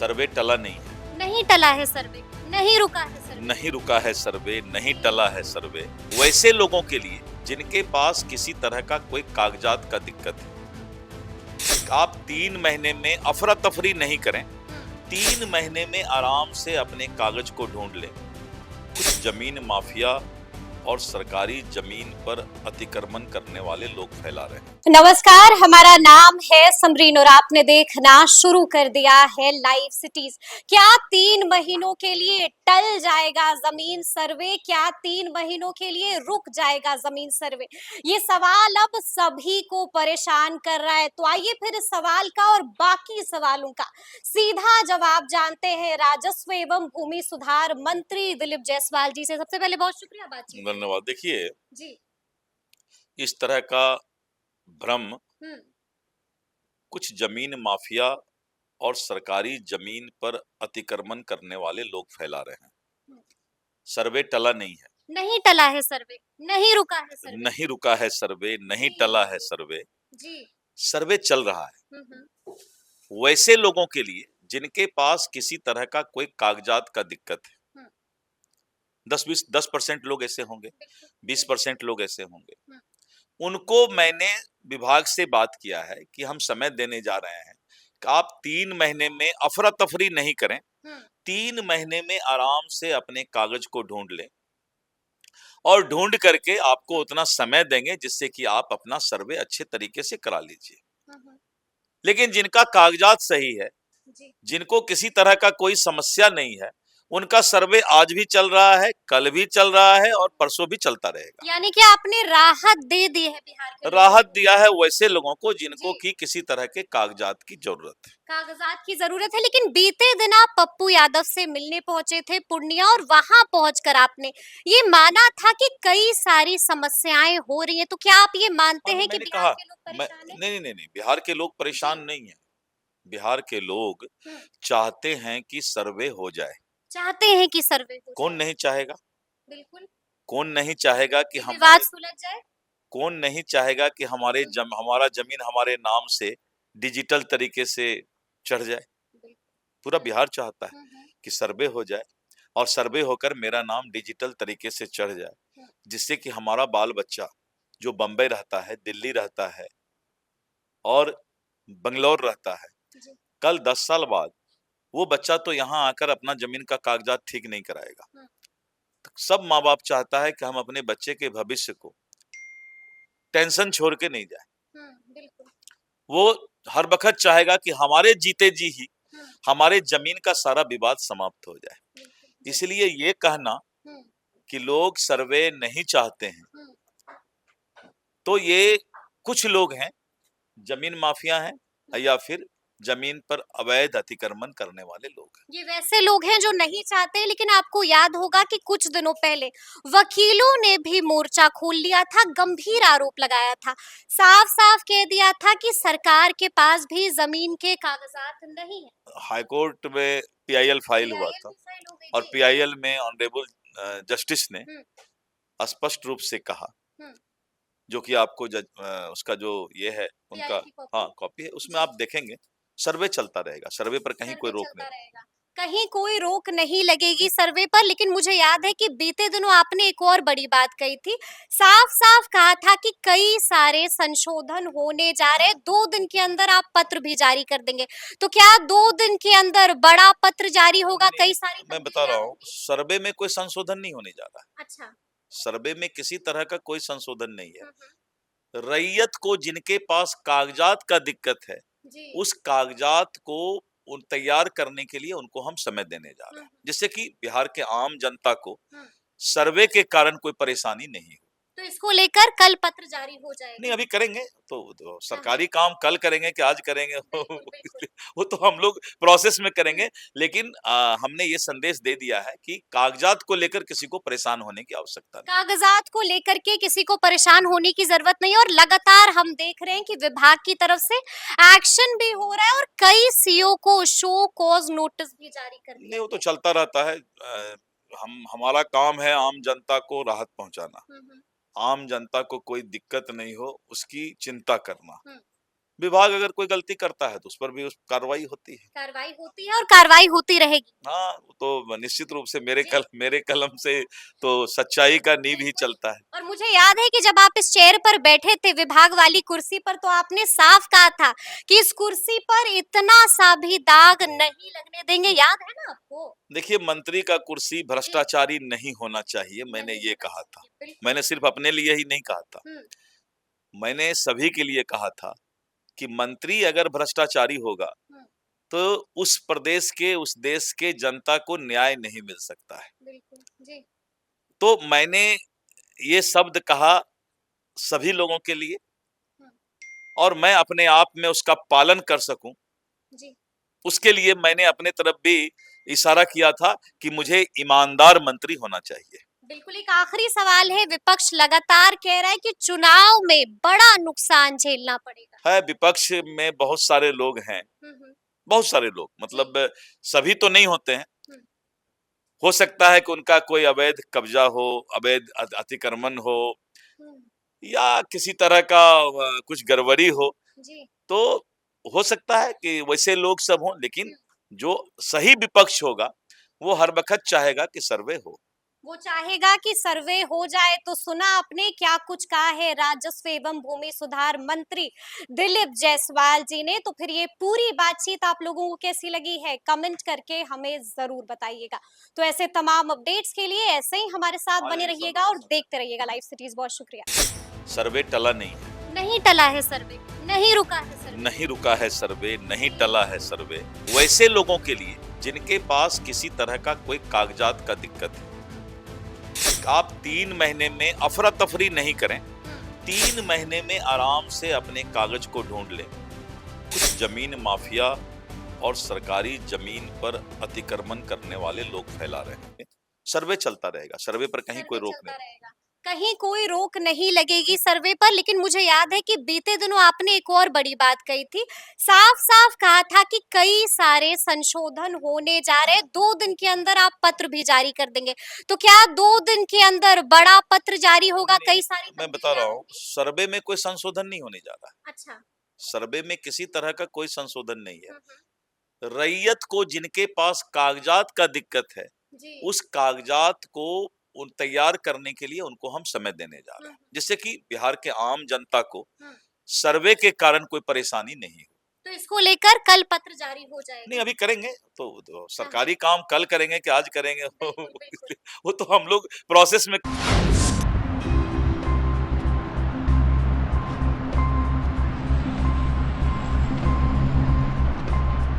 सर्वे टला नहीं है। नहीं टला है सर्वे, नहीं रुका है सर्वे। नहीं रुका है सर्वे, नहीं टला है सर्वे। वैसे लोगों के लिए जिनके पास किसी तरह का कोई कागजात का दिक्कत है, आप 3 महीने में अफरा तफरी नहीं करें, 3 महीने में आराम से अपने कागज को ढूंढ लें। कुछ जमीन माफिया और सरकारी जमीन पर अतिक्रमण करने वाले लोग फैला रहे हैं। नमस्कार, हमारा नाम है समरीन और आपने देखना शुरू कर दिया है लाइव सिटीज। क्या 3 महीनों के लिए टल जाएगा जमीन सर्वे? क्या 3 महीनों के लिए रुक जाएगा जमीन सर्वे? ये सवाल अब सभी को परेशान कर रहा है। तो आइए फिर इस सवाल का और बाकी सवालों का सीधा जवाब जानते हैं राजस्व एवं भूमि सुधार मंत्री दिलीप जायसवाल जी से। सबसे पहले बहुत शुक्रिया बातचीत। धन्यवाद। देखिए, जी। इस तरह का भ्रम हम्म। कुछ जमीन माफिया और सरकारी जमीन पर अतिक्रमण करने वाले लोग फैला रहे हैं। हम्म। सर्वे टला नहीं है। नहीं टला है सर्वे, नहीं रुका है सर्वे। नहीं रुका है सर्वे, नहीं टला है सर्वे। जी। सर्वे चल रहा है। हम्म। वैसे लोगों के लिए जिनके पास किसी तरह का कोई कागजात का दिक्कत है, हम्म। 10% लोग ऐसे होंगे, 20% लोग ऐसे होंगे। हम्म। उनको मैंने विभाग से बात किया है कि हम समय देने जा रहे हैं कि आप 3 महीने में अफरा तफरी नहीं करें, 3 महीने में आराम से अपने कागज को ढूंढ लें और ढूंढ करके आपको उतना समय देंगे जिससे कि आप अपना सर्वे अच्छे तरीके से करा लीजिए। लेकिन जिनका कागजात सही है, जिनको किसी तरह का कोई समस्या नहीं है, उनका सर्वे आज भी चल रहा है, कल भी चल रहा है और परसों भी चलता रहेगा। यानी कि आपने राहत दे दी है बिहार के लोगों राहत को। दिया है वैसे लोगों को जिनको जी। की किसी तरह के कागजात की जरूरत है। कागजात की जरूरत है, लेकिन बीते दिन आप पप्पू यादव से मिलने पहुंचे थे पूर्णिया और वहां पहुंचकर आपने ये माना था कि कई सारी समस्याएं हो रही हैं। तो क्या आप ये मानते हाँ, हैं कि मैंने बिहार कहा, के लोग मैं परेशान हैं? नहीं नहीं नहीं, बिहार के लोग परेशान जी। नहीं है। बिहार के लोग हम्म। चाहते हैं कि सर्वे हो जाए। चाहते हैं कि सर्वे हो कौन जाए। नहीं चाहेगा? बिल्कुल। कौन नहीं चाहेगा कि कि विवाद हमारे सुलझ जाए। कौन नहीं चाहेगा कि हमारा जमीन हमारे नाम से डिजिटल तरीके से चढ़ जाए? बिल्कुल। पूरा बिहार चाहता है हम्म। कि सर्वे हो जाए और सर्वे होकर मेरा नाम डिजिटल तरीके से चढ़ जाए, हम्म। जिससे कि हमारा बाल बच्चा जो बंबई रहता है, दिल्ली रहता है और बंगलौर रहता है, जी। कल 10 साल बाद वो बच्चा तो यहाँ आकर अपना जमीन का कागजात ठीक नहीं कराएगा। हम्म। तो सब माँ बाप चाहता है कि हम अपने बच्चे के भविष्य को टेंशन छोड़ के नहीं जाए। बिल्कुल। वो हर वक्त चाहेगा कि हमारे जीते जी ही हम्म। हमारे जमीन का सारा विवाद समाप्त हो जाए। बिल्कुल। जी। इसलिए ये कहना हम्म। कि लोग सर्वे नहीं चाहते हैं, हम्म। तो ये कुछ लोग हैं, जमीन माफिया हैं या फिर जमीन पर अवैध अतिक्रमण करने वाले लोग हैं। ये वैसे लोग हैं जो नहीं चाहते, लेकिन आपको याद होगा कि कुछ दिनों पहले वकीलों ने भी मोर्चा खोल लिया था, गंभीर आरोप लगाया था, साफ साफ कह दिया था कि सरकार के पास भी जमीन के कागजात नहीं है। हाईकोर्ट में पीआईएल फाइल हुआ पीआईएल था भी फाइल हो गई और थी। पीआईएल में ऑनरेबल जस्टिस ने हम्म। स्पष्ट रूप से कहा, हम्म। जो कि आपको उसका जो ये है उनका, पीआईएल की हाँ, कॉपी। कॉपी है, उसमें जी। आप देखेंगे सर्वे चलता रहेगा। सर्वे पर कहीं कोई सर्वे रोक चलता नहीं। रहेगा, कहीं कोई रोक नहीं लगेगी सर्वे पर। लेकिन मुझे याद है कि बीते दिनों आपने एक और बड़ी बात कही थी, साफ साफ कहा था कि कई सारे संशोधन होने जा रहे, 2 दिन के अंदर आप पत्र भी जारी कर देंगे। तो क्या 2 दिन के अंदर बड़ा पत्र जारी होगा, नहीं, कई सारी मैं बता रहा तब्दीलियां हूँ, होंगी? सर्वे में कोई संशोधन नहीं होने जा रहा है। अच्छा। सर्वे में किसी तरह का कोई संशोधन नहीं है। हम्म। रैयत को जिनके पास कागजात का दिक्कत है, जी। उस कागजात को तैयार करने के लिए उनको हम समय देने जा रहे हैं, हम्म। जिससे कि बिहार के आम जनता को हम्म। सर्वे के कारण कोई परेशानी नहीं हो। तो इसको लेकर कल पत्र जारी हो नहीं, जाएगा। अभी करेंगे तो हाँ हाँ। सरकारी काम कल करेंगे कि आज करेंगे बिल्कुल बिल्कुल। वो तो हम लोग प्रोसेस में करेंगे। लेकिन हमने ये संदेश दे दिया है कि कागजात को लेकर किसी को परेशान होने की आवश्यकता नहीं। कागजात को लेकर के किसी को परेशान होने की जरूरत नहीं है। और लगातार हम देख रहे हैं कि विभाग की तरफ से एक्शन भी हो रहा है और कई सीओ को शो कॉज नोटिस भी जारी कर नहीं, दिया वो तो गया चलता रहता है। हमारा काम है आम जनता को राहत पहुंचाना, है। आम जनता को कोई दिक्कत नहीं हो उसकी चिंता करना। विभाग अगर कोई गलती करता है तो उस पर भी उस कार्रवाई होती है। कार्रवाई होती है और कार्रवाई होती रहेगी। हाँ, तो निश्चित रूप से जी। मेरे कलम से तो सच्चाई का नीव ही बिल्कुल। चलता है। और मुझे याद है कि जब आप इस चेयर पर बैठे थे विभाग वाली कुर्सी पर तो आपने साफ कहा था कि इस कुर्सी पर इतना सा भी दाग नहीं लगने देंगे, याद है ना आपको? देखिए, मंत्री का कुर्सी जी। भ्रष्टाचारी नहीं होना चाहिए, मैंने नहीं ये होना कहा था। चाहिए, बिल्कुल। मैंने सिर्फ अपने लिए ही नहीं कहा था, हुँ, मैंने सभी के लिए कहा था कि मंत्री अगर भ्रष्टाचारी होगा, हुँ, तो उस प्रदेश के, उस देश के जनता को न्याय नहीं मिल सकता है। बिल्कुल। जी। तो मैंने ये शब्द कहा सभी लोगों के लिए हुँ, और मैं अपने आप में उसका पालन कर सकूं, जी। उसके लिए मैंने अपने तरफ भी इशारा किया था कि मुझे ईमानदार मंत्री होना चाहिए। बिल्कुल, एक आखिरी सवाल है, विपक्ष लगातार कह रहा है कि चुनाव में बड़ा नुकसान झेलना पड़ेगा। है, विपक्ष में बहुत सारे लोग हैं, हुँ, हुँ, बहुत सारे लोग, जी। मतलब सभी तो नहीं होते हैं। हुँ, हो सकता है कि उनका कोई अवैध कब्जा हो, अवैध अतिक्रमण हो हुँ, या किसी तरह का कुछ गड़बड़ी हो, जी। तो हो सकता है कि वैसे लोग सब हों, लेकिन हुँ। जो सही विपक्ष होगा, वो हर वक़्त चाहेगा कि सर्वे हो। वो चाहेगा कि सर्वे हो जाए। तो सुना आपने क्या कुछ कहा है राजस्व एवं भूमि सुधार मंत्री दिलीप जायसवाल जी ने। तो फिर ये पूरी बातचीत आप लोगों को कैसी लगी है कमेंट करके हमें जरूर बताइएगा। तो ऐसे तमाम अपडेट्स के लिए ऐसे ही हमारे साथ बने रहिएगा और देखते रहिएगा लाइव सिटीज। बहुत शुक्रिया। सर्वे टला नहीं है, नहीं टला है सर्वे, नहीं रुका है सर्वे। नहीं रुका है सर्वे, नहीं टला है सर्वे, वैसे लोगों के लिए जिनके पास किसी तरह का कोई कागजात का दिक्कत है। आप 3 महीने में अफरा-तफरी नहीं करें, 3 महीने में आराम से अपने कागज को ढूँढ लें। कुछ जमीन माफिया और सरकारी जमीन पर अतिक्रमण करने वाले लोग फैला रहे हैं। सर्वे चलता रहेगा, सर्वे पर कहीं कोई सर्वे रोक चलता नहीं। रहेगा, कहीं कोई रोक नहीं लगेगी सर्वे पर। लेकिन मुझे याद है कि बीते दिनों आपने एक और बड़ी बात कही थी, साफ साफ कहा था कि कई सारे संशोधन होने जा रहे हैं, 2 दिन के अंदर आप पत्र भी जारी कर देंगे। तो क्या 2 दिन के अंदर बड़ा पत्र जारी होगा, नहीं, कई सारी मैं बता रहा तब्दीलियां हूँ, होंगी? सर्वे में कोई संशोधन नहीं होने जा रहा है। अच्छा। सर्वे में किसी तरह का कोई संशोधन नहीं है। हम्म, रैयत को जिनके पास कागजात का दिक्कत है, जी। उस कागजात को उन तैयार करने के लिए उनको हम समय देने जा रहे हम्म, हैं, जिससे कि बिहार के आम जनता को हम्म। सर्वे के कारण कोई परेशानी नहीं हो। तो इसको लेकर कल पत्र जारी हो नहीं, जाएगा। अभी करेंगे तो हाँ, हाँ। सरकारी काम कल करेंगे कि आज करेंगे बिल्कुल बिल्कुल। वो तो हम लोग प्रोसेस में